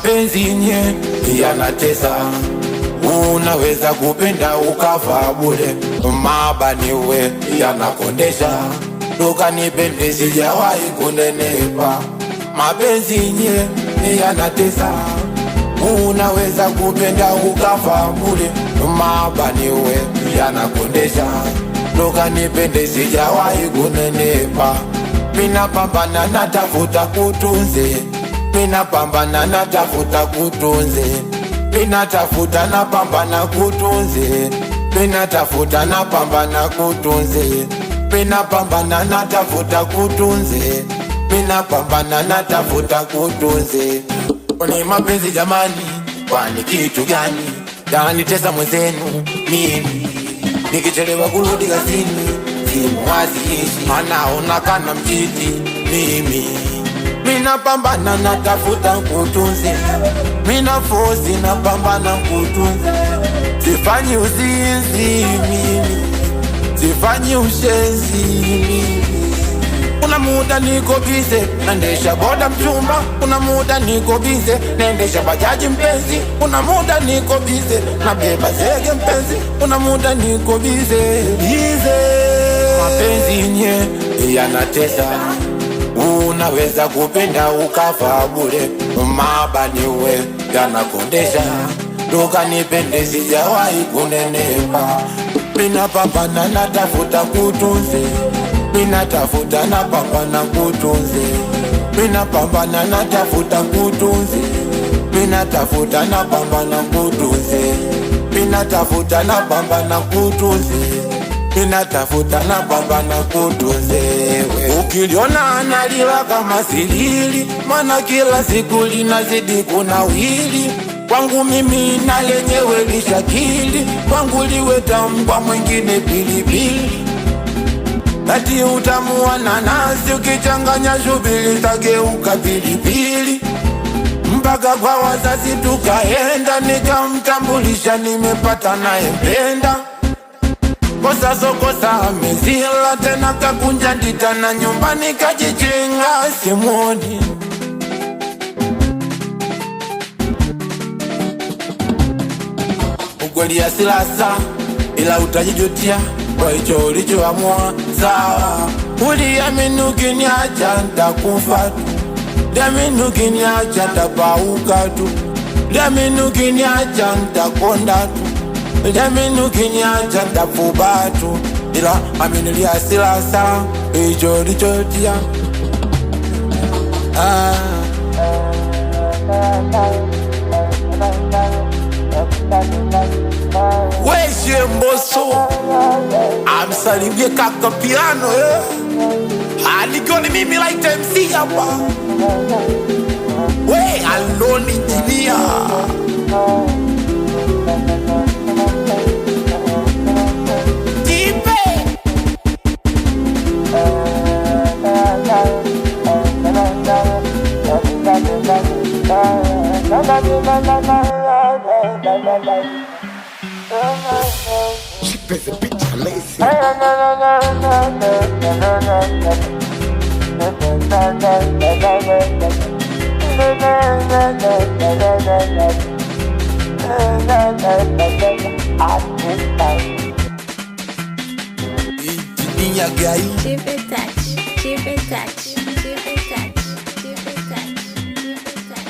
mapenzi nye yanatesa, unaweza kupenda ukafa bure. Mabaniwe yanakondesha, ukanipende sijawahi kunenepa. Mapenzi nye yanatesa, unaweza kupenda ukafa bure. Mabaniwe yanakondesha, ukanipende sijawahi kunenepa. Mina pambana natafuta kutunze, mina pambana natafuta kutunze, mina tafuta na pambana kutunze, mina tafuta na pambana kutunze, mina pambana natafuta kutunze, mina pambana natafuta kutunze. Ni mapenzi jamani, kwani kitu gani yanitesa mwenzenu mimi? Nikichelewa kurudi kazini simu haziishi, anaona kana mchiti mimi. Mina pambana natafuta kutunze, mina fosi na pambana kutunze. Sifanyi uzinzi mimi, sifanyi ushenzi mimi. Kuna muda niko bize, naendesha boda mchumba. Kuna muda niko bize, naendesha bajaji mpenzi. Kuna muda niko bize, nabeba zege mpenzi. Kuna muda niko bize. Mapenzi nye yanatesa, unaweza kupenda ukafa bure. Mabaniwe yanakondesha, ukanipende sijawahi kunenepa. Mina pambana natafuta kutunze, mina tafuta na pambana kutunze, mina pambana natafuta kutunze, mina tafuta na pambana kutunze, mina tafuta na pambana kutunze, mina tafuta na pambana kutunze. Ukiliona analila kama silili, mana kila siku linazidi kunawili. Kwangu mimi na lenyewe lishakili, kwangu liwe tamu kwa mwingine pilipili. Kati utamu wa nanasi ukichanganya shubiri tageuka pilipili. Mpaka kwa wazazi tukaenda, nikamtambulisha nimepata naye mpenda. Kosa so kosa amezila, tena kakunja ndita na nyumbani kajichenga simoni. Ukweli ya silasa ila utajijutia kwa hicho ulichoamua. Sawa, uliamini ukiniacha nitakufa tu, uliamini ukiniacha nitapauka tu, uliamini ukiniacha nitakonda tu, uliamini ukiniacha nitafuba tu. Ila aminilia silasa hicho ulichotia. Weje Mbosso amsalimie kaka piano aligoni mimi like MC hapa. We alone engineer Tipe She plays a bitch amazing. engineer guy. Keep it touch, keep it touch, keep it touch. Keep it touch.